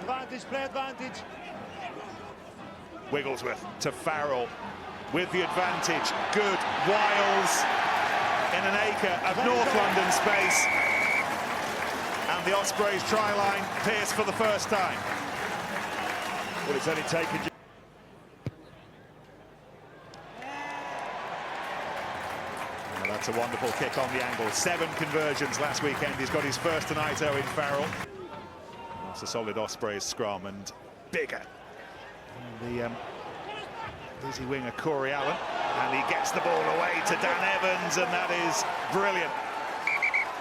Play advantage. Wigglesworth to Farrell with the advantage. Good. Wiles in an acre of North London space. And the Ospreys try line pierced for the first time. Well, it's only taken... Well, that's a wonderful kick on the angle. 7 conversions last weekend. He's got his first tonight, Owen Farrell. It's a solid Ospreys scrum and bigger. And the busy winger Corey Allen, and he gets the ball away to Dan Evans, and that is brilliant.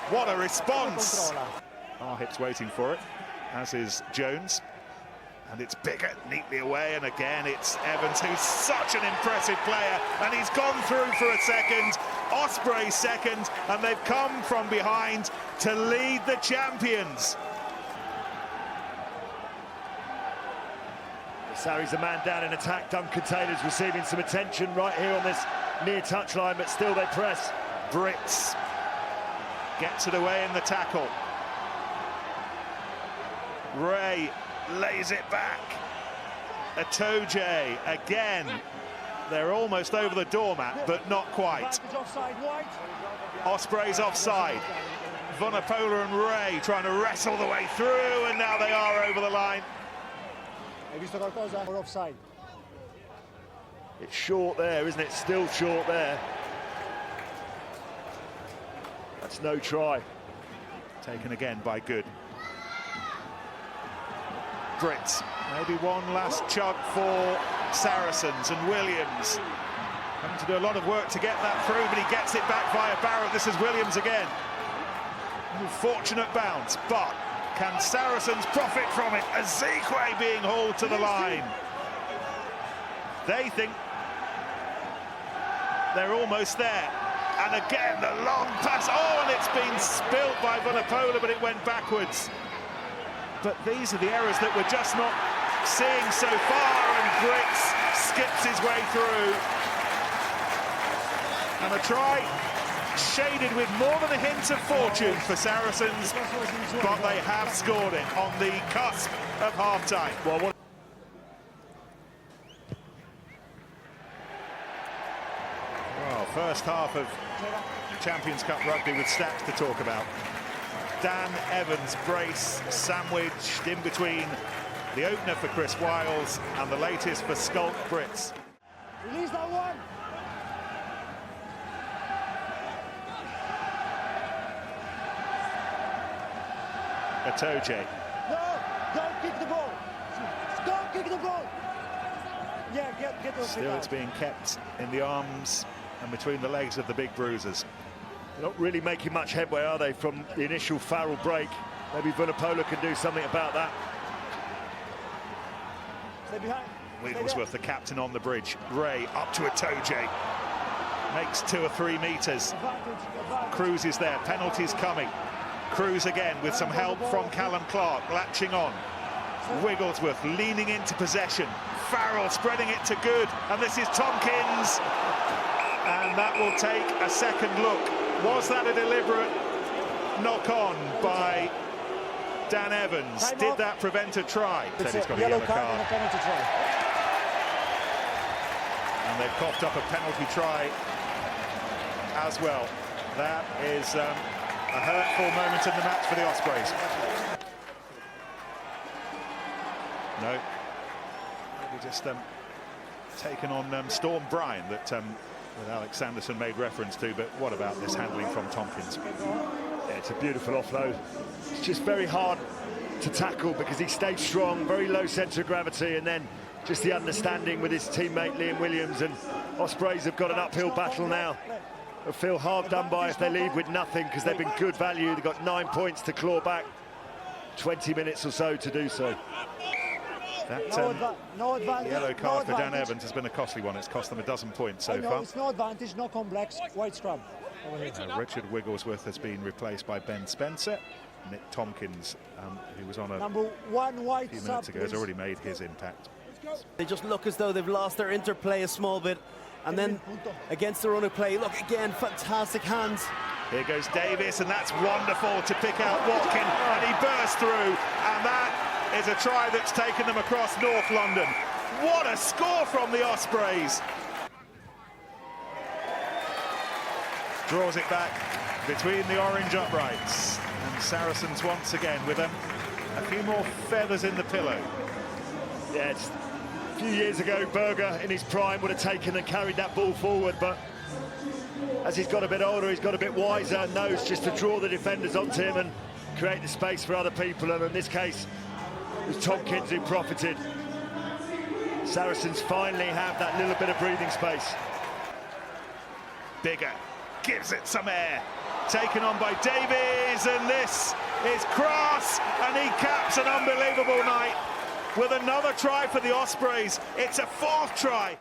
What a response! Arhip's waiting for it, as is Jones. And it's bigger, neatly away, and again it's Evans, who's such an impressive player, and he's gone through for a second. Ospreys second, and they've come from behind to lead the champions. Sarri's a man down in attack. Duncan Taylor's receiving some attention right here on this near touchline, but still they press. Brits gets it away in the tackle. Ray lays it back. Atoje again. They're almost over the doormat, but not quite. Ospreys offside. Vunipola and Ray trying to wrestle the way through, and now they are over the line. Offside. It's short there, isn't it? Still short there. That's no try. Taken again by Good. Brits. Maybe one last chug for Saracens, and Williams having to do a lot of work to get that through, but he gets it back via Barrett. This is Williams again. Fortunate bounce, but can Saracens profit from it? Ezekwe being hauled to the line. They think they're almost there. And again, the long pass. Oh, and it's been spilt by Vunipola, but it went backwards. But these are the errors that we're just not seeing so far, and Brits skips his way through. And a try shaded with more than a hint of fortune for Saracens, but they have scored it on the cusp of half-time. Well, first half of Champions Cup rugby with stats to talk about. Dan Evans brace sandwiched in between the opener for Chris Wiles and the latest for Skulk Brits. Release that one. Atoje. No, don't kick the ball. Don't kick the ball. Yeah, get those. Still, it's being kept in the arms and between the legs of the big bruisers. They're not really making much headway, are they, from the initial Farrell break? Maybe Vunipola can do something about that. Stay behind. Wigglesworth, the captain on the bridge. Ray up to Atoje. Makes 2 or 3 meters. Cruz is there. Penalties coming. Cruz again with some help from Callum Clark, latching on. Wigglesworth leaning into possession. Farrell spreading it to Good, and this is Tompkins. And that will take a second look. Was that a deliberate knock-on by Dan Evans? Did that prevent a try? It's he's got a yellow yellow card card. and a penalty try. And they've coughed up a penalty try as well. That is a hurtful moment in the match for the Ospreys. No, maybe just taken on Storm Bryan that Alex Sanderson made reference to, but what about this handling from Tompkins? Yeah, it's a beautiful offload. It's just very hard to tackle because he stayed strong, very low centre of gravity, and then just the understanding with his teammate Liam Williams. And Ospreys have got an uphill battle now. They'll feel hard done by if they leave with nothing, because they've been good value. They've got 9 points to claw back, 20 minutes or so to do so. That no advantage. Yellow card for Dan Evans has been a costly one. It's cost them a dozen points so far. It's no advantage, no complex, white scrum. Richard Wigglesworth has been replaced by Ben Spencer. Nick Tompkins, who was on a Number 1 white few minutes ago, has already made his impact. They just look as though they've lost their interplay a small bit, and then against their own play, look again, fantastic hands. Here goes Davis, and that's wonderful to pick out Watkin, and he bursts through, and that is a try that's taken them across North London. What a score from the Ospreys. Draws it back between the orange uprights, and Saracens once again with a few more feathers in the pillow. Yeah, it's a few years ago, Berger in his prime would have taken and carried that ball forward, but as he's got a bit older, he's got a bit wiser and knows just to draw the defenders onto him and create the space for other people, and in this case it was Tompkins who profited. Saracens finally have that little bit of breathing space. Bigger gives it some air, taken on by Davies, and this is Cross, and he caps an unbelievable night with another try for the Ospreys. It's a fourth try.